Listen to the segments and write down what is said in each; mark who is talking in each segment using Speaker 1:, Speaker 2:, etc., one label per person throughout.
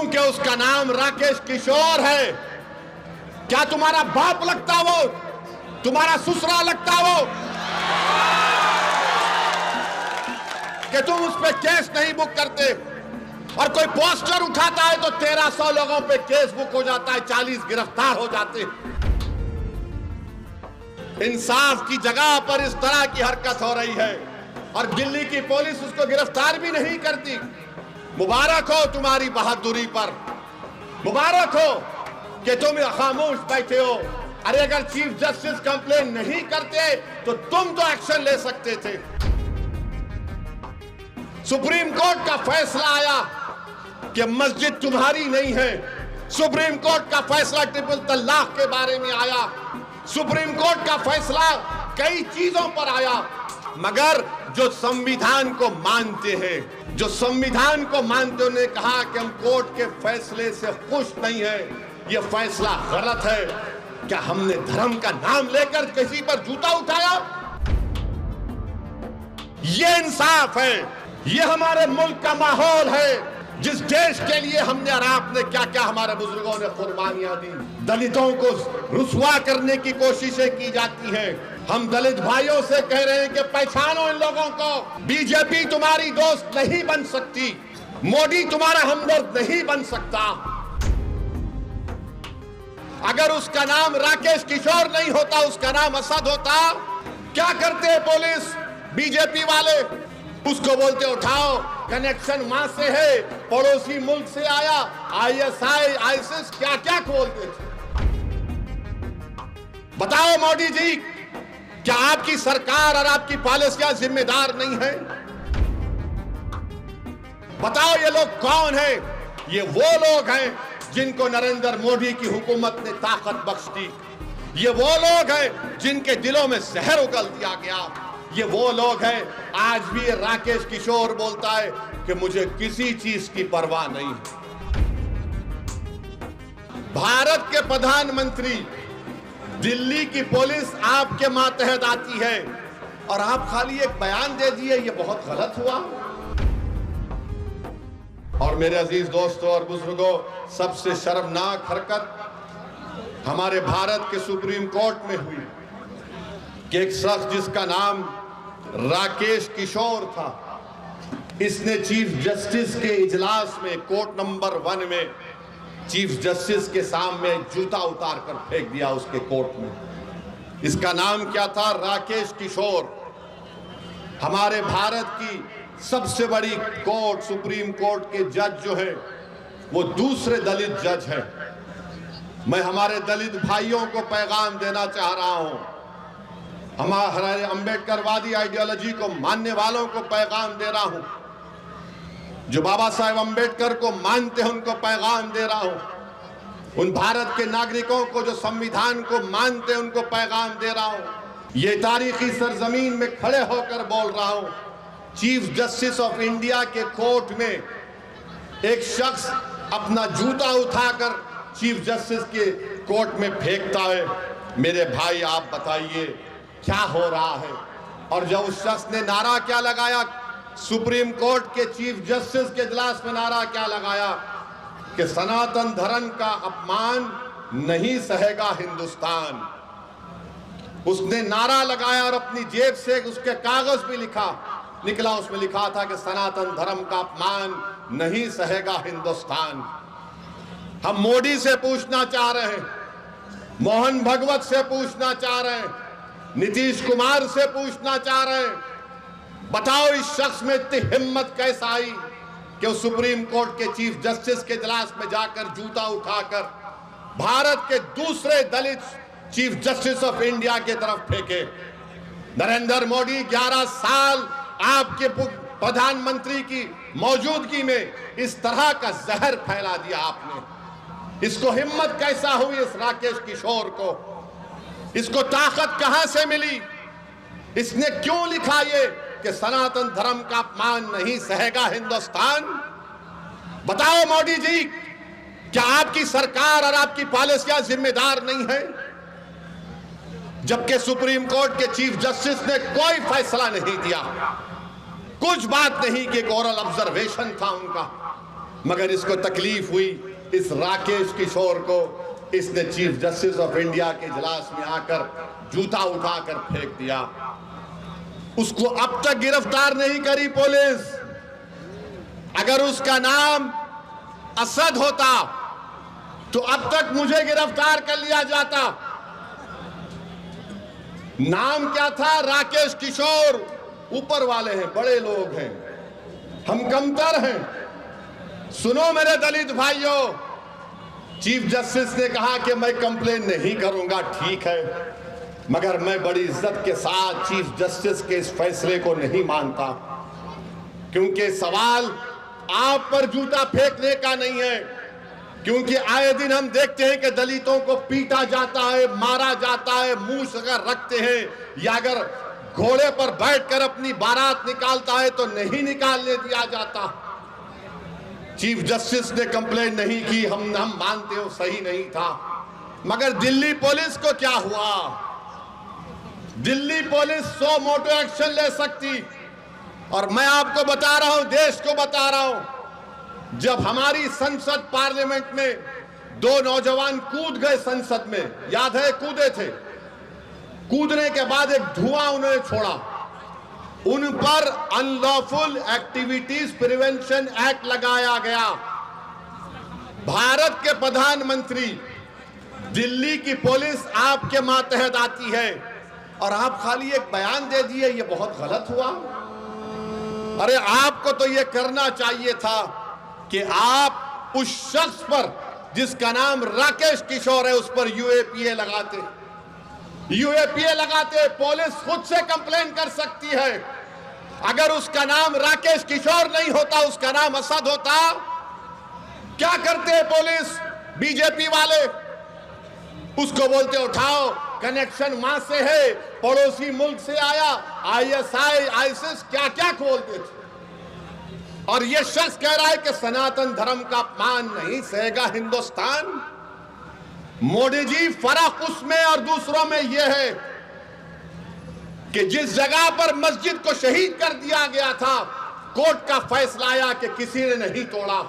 Speaker 1: क्योंकि उसका नाम राकेश किशोर है। क्या तुम्हारा बाप लगता वो? तुम्हारा ससुरा लगता वो कि तुम उस पे केस नहीं बुक करते? और कोई पोस्टर उठाता है तो 1300 लोगों पे केस बुक हो जाता है, 40 गिरफ्तार हो जाते हैं। इंसाफ की जगह पर इस तरह की हरकत हो रही है और दिल्ली की पुलिस उसको गिरफ्तार भी नहीं करती। मुबारक हो तुम्हारी बहादुरी पर, मुबारक हो कि तुम खामोश बैठे हो। अरे अगर चीफ जस्टिस कंप्लेन नहीं करते तो तुम तो एक्शन ले सकते थे। सुप्रीम कोर्ट का फैसला आया कि मस्जिद तुम्हारी नहीं है। सुप्रीम कोर्ट का फैसला ट्रिपल तलाक के बारे में आया। सुप्रीम कोर्ट का फैसला कई चीजों पर आया, मगर जो संविधान को मानते हैं, जो संविधान को मानते, उन्होंने कहा कि हम कोर्ट के फैसले से खुश नहीं है, यह फैसला गलत है। क्या हमने धर्म का नाम लेकर किसी पर जूता उठाया? यह इंसाफ है, यह हमारे मुल्क का माहौल है जिस देश के लिए हमने और आपने क्या क्या हमारे बुजुर्गों ने कुर्बानियां दी। दलितों को रुसवा करने की कोशिशें की जाती हैं। हम दलित भाइयों से कह रहे हैं कि पहचानो इन लोगों को। बीजेपी तुम्हारी दोस्त नहीं बन सकती, मोदी तुम्हारा हमदर्द नहीं बन सकता। अगर उसका नाम राकेश किशोर नहीं होता, उसका नाम असद होता, क्या करते पुलिस बीजेपी वाले? उसको बोलते उठाओ, कनेक्शन वहां से है, पड़ोसी मुल्क से आया, आईएसआई आईसिस क्या क्या खोलते थे। बताओ मोदी जी, क्या आपकी सरकार और आपकी पॉलिसियां जिम्मेदार नहीं है? बताओ ये लोग कौन है? ये वो लोग हैं जिनको नरेंद्र मोदी की हुकूमत ने ताकत बख्श दी। ये वो लोग हैं जिनके दिलों में जहर उगल दिया गया। ये वो लोग हैं, आज भी राकेश किशोर बोलता है कि मुझे किसी चीज की परवाह नहीं है। भारत के प्रधानमंत्री, दिल्ली की पुलिस आपके मातहत आती है और आप खाली एक बयान दे दिए, ये बहुत गलत हुआ। और मेरे अजीज दोस्तों और बुजुर्गों, सबसे शर्मनाक हरकत हमारे भारत के सुप्रीम कोर्ट में हुई कि एक शख्स जिसका नाम राकेश किशोर था, इसने चीफ जस्टिस के इजलास में कोर्ट नंबर 1 में चीफ जस्टिस के सामने जूता उतार कर फेंक दिया उसके कोर्ट में। इसका नाम क्या था? राकेश किशोर। हमारे भारत की सबसे बड़ी कोर्ट, सुप्रीम कोर्ट के जज जो है वो दूसरे दलित जज हैं। मैं हमारे दलित भाइयों को पैगाम देना चाह रहा हूं, हमारे अंबेडकरवादी आइडियोलॉजी को मानने वालों को पैगाम दे रहा हूं, जो बाबा साहेब अंबेडकर को मानते हैं उनको पैगाम दे रहा हूं, उन भारत के नागरिकों को जो संविधान को मानते हैं उनको पैगाम दे रहा हूं। ये तारीखी सरजमीन में खड़े होकर बोल रहा हूं, चीफ जस्टिस ऑफ इंडिया के कोर्ट में एक शख्स अपना जूता उठाकर चीफ जस्टिस के कोर्ट में फेंकता है। मेरे भाई, आप बताइए क्या हो रहा है? और जब उस शख्स ने नारा क्या लगाया, सुप्रीम कोर्ट के चीफ जस्टिस के इजलास में नारा क्या लगाया कि सनातन धर्म का अपमान नहीं सहेगा हिंदुस्तान। उसने नारा लगाया और अपनी जेब से उसके कागज भी निकला, उसमें लिखा था कि सनातन धर्म का अपमान नहीं सहेगा हिंदुस्तान। हम मोदी से पूछना चाह रहे हैं, मोहन भगवत से पूछना चाह रहे हैं, नीतीश कुमार से पूछना चाह रहे हैं, बताओ इस शख्स में इतनी हिम्मत कैसे आई कि वो सुप्रीम कोर्ट के चीफ जस्टिस के इजलास में जाकर जूता उठाकर भारत के दूसरे दलित चीफ जस्टिस ऑफ इंडिया की तरफ फेंके। नरेंद्र मोदी 11 साल आपके प्रधानमंत्री की मौजूदगी में इस तरह का जहर फैला दिया आपने। इसको हिम्मत कैसा हुई इस राकेश किशोर को? इसको ताकत कहां से मिली? इसने क्यों लिखा ये कि सनातन धर्म का अपमान नहीं सहेगा हिंदुस्तान? बताओ मोदी जी, क्या आपकी सरकार और आपकी पॉलिसियां जिम्मेदार नहीं है? जबकि सुप्रीम कोर्ट के चीफ जस्टिस ने कोई फैसला नहीं दिया, कुछ बात नहीं कि एक ओरल ऑब्जर्वेशन था उनका, मगर इसको तकलीफ हुई इस राकेश किशोर को, इसने चीफ जस्टिस ऑफ इंडिया के इजलास में आकर जूता उठाकर फेंक दिया। उसको अब तक गिरफ्तार नहीं करी पुलिस। अगर उसका नाम असद होता तो अब तक मुझे गिरफ्तार कर लिया जाता। नाम क्या था? राकेश किशोर। ऊपर वाले हैं, बड़े लोग हैं, हम कमतर हैं। सुनो मेरे दलित भाइयों, चीफ जस्टिस ने कहा कि मैं कंप्लेन नहीं करूंगा, ठीक है, मगर मैं बड़ी इज्जत के साथ चीफ जस्टिस के इस फैसले को नहीं मानता, क्योंकि सवाल आप पर जूता फेंकने का नहीं है। क्योंकि आए दिन हम देखते हैं कि दलितों को पीटा जाता है, मारा जाता है, मूंछ अगर रखते हैं या अगर घोड़े पर बैठकर अपनी बारात निकालता है तो नहीं निकालने दिया जाता। चीफ जस्टिस ने कंप्लेन नहीं की, हम मानते हो सही नहीं था, मगर दिल्ली पुलिस को क्या हुआ? दिल्ली पुलिस 100 मोटो एक्शन ले सकती। और मैं आपको बता रहा हूं, देश को बता रहा हूं, जब हमारी संसद पार्लियामेंट में 2 नौजवान कूद गए संसद में, याद है? कूदे थे। कूदने के बाद एक धुआं उन्होंने छोड़ा, उन पर अनलॉफुल एक्टिविटीज प्रिवेंशन एक्ट लगाया गया। भारत के प्रधानमंत्री, दिल्ली की पुलिस आपके मातहत आती है और आप खाली एक बयान दे दिए, ये बहुत गलत हुआ। अरे आपको तो ये करना चाहिए था कि आप उस शख्स पर जिसका नाम राकेश किशोर है उस पर यूएपीए लगाते। यूएपीए लगाते, पुलिस खुद से कंप्लेन कर सकती है। अगर उसका नाम राकेश किशोर नहीं होता, उसका नाम असद होता, क्या करते पुलिस? बीजेपी वाले उसको बोलते उठाओ, कनेक्शन वहां से है, पड़ोसी मुल्क से आया, आईएसआई, आईसिस, क्या क्या खोलते थे। और यह शख्स कह रहा है कि सनातन धर्म का अपमान नहीं सहेगा हिंदुस्तान। मोदी जी, फर्क उसमें और दूसरों में यह है कि जिस जगह पर मस्जिद को शहीद कर दिया गया था, कोर्ट का फैसला आया कि किसी ने नहीं तोड़ा।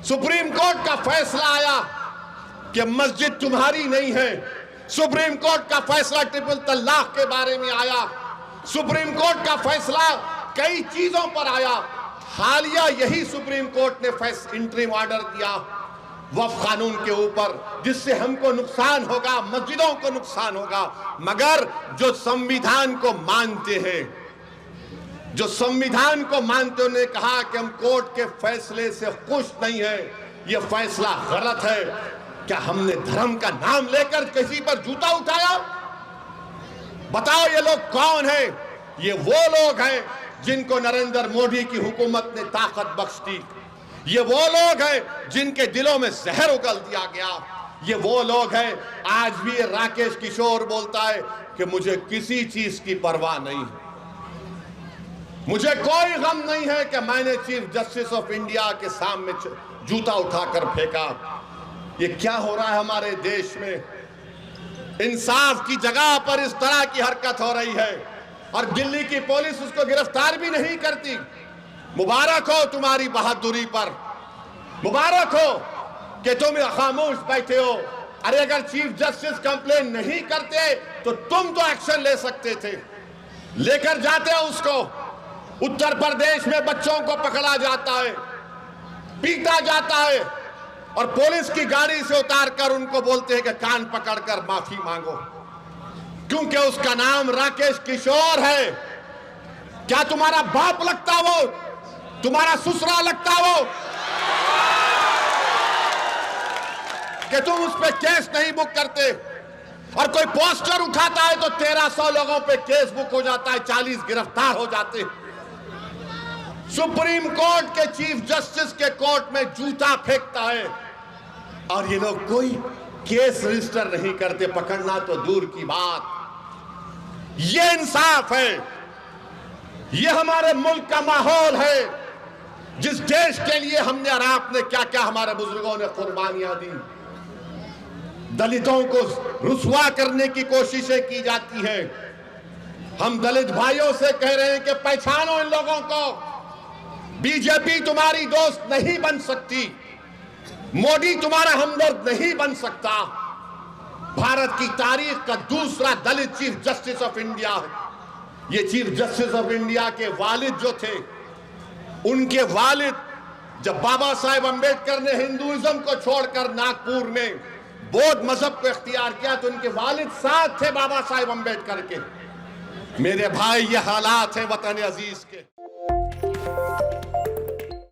Speaker 1: सुप्रीम कोर्ट का फैसला आया कि मस्जिद तुम्हारी नहीं है। सुप्रीम कोर्ट का फैसला ट्रिपल तलाक के बारे में आया। सुप्रीम कोर्ट का फैसला कई चीजों पर आया। हालिया यही सुप्रीम कोर्ट ने इंटरिम ऑर्डर दिया वक्फ कानून के ऊपर, जिससे हमको नुकसान होगा, मस्जिदों को नुकसान होगा। मगर जो संविधान को मानते हैं, जो संविधान को मानते, उन्होंने कहा कि हम कोर्ट के फैसले से खुश नहीं है, यह फैसला गलत है। क्या हमने धर्म का नाम लेकर किसी पर जूता उठाया? बताओ ये लोग कौन है? ये वो लोग हैं जिनको नरेंद्र मोदी की हुकूमत ने ताकत बख्श दी। ये वो लोग हैं जिनके दिलों में जहर उगल दिया गया। ये वो लोग हैं, आज भी राकेश किशोर बोलता है कि मुझे किसी चीज की परवाह नहीं है, मुझे कोई गम नहीं है कि मैंने चीफ जस्टिस ऑफ इंडिया के सामने जूता उठाकर फेंका। ये क्या हो रहा है हमारे देश में? इंसाफ की जगह पर इस तरह की हरकत हो रही है और दिल्ली की पुलिस उसको गिरफ्तार भी नहीं करती। मुबारक हो तुम्हारी बहादुरी पर, मुबारक हो कि तुम खामोश बैठे हो। अरे अगर चीफ जस्टिस कंप्लेन नहीं करते तो तुम तो एक्शन ले सकते थे, लेकर जाते हो उसको। उत्तर प्रदेश में बच्चों को पकड़ा जाता है, पीटा जाता है और पुलिस की गाड़ी से उतारकर उनको बोलते हैं कि कान पकड़कर माफी मांगो, क्योंकि उसका नाम राकेश किशोर है। क्या तुम्हारा बाप लगता वो? तुम्हारा ससुरा लगता वो कि तुम उस पे केस नहीं बुक करते? और कोई पोस्टर उठाता है तो 1300 लोगों पे केस बुक हो जाता है, 40 गिरफ्तार हो जाते। सुप्रीम कोर्ट के चीफ जस्टिस के कोर्ट में जूता फेंकता है और ये लोग कोई केस रजिस्टर नहीं करते, पकड़ना तो दूर की बात। ये इंसाफ है, ये हमारे मुल्क का माहौल है, जिस देश के लिए हमने और आपने क्या क्या हमारे बुजुर्गों ने कुर्बानियां दी। दलितों को रुसवा करने की कोशिशें की जाती है। हम दलित भाइयों से कह रहे हैं कि पहचानो इन लोगों को, बीजेपी तुम्हारी दोस्त नहीं बन सकती, मोदी तुम्हारा हमदर्द नहीं बन सकता। भारत की तारीख का दूसरा दलित चीफ जस्टिस ऑफ इंडिया है। ये चीफ जस्टिस ऑफ इंडिया के वालिद जो थे, उनके वालिद जब बाबा साहेब अंबेडकर ने हिंदुइज्म को छोड़कर नागपुर में बौद्ध मजहब को इख्तियार किया तो उनके वालिद साथ थे बाबा साहेब अंबेडकर के। मेरे भाई, ये हालात है वतन अजीज के।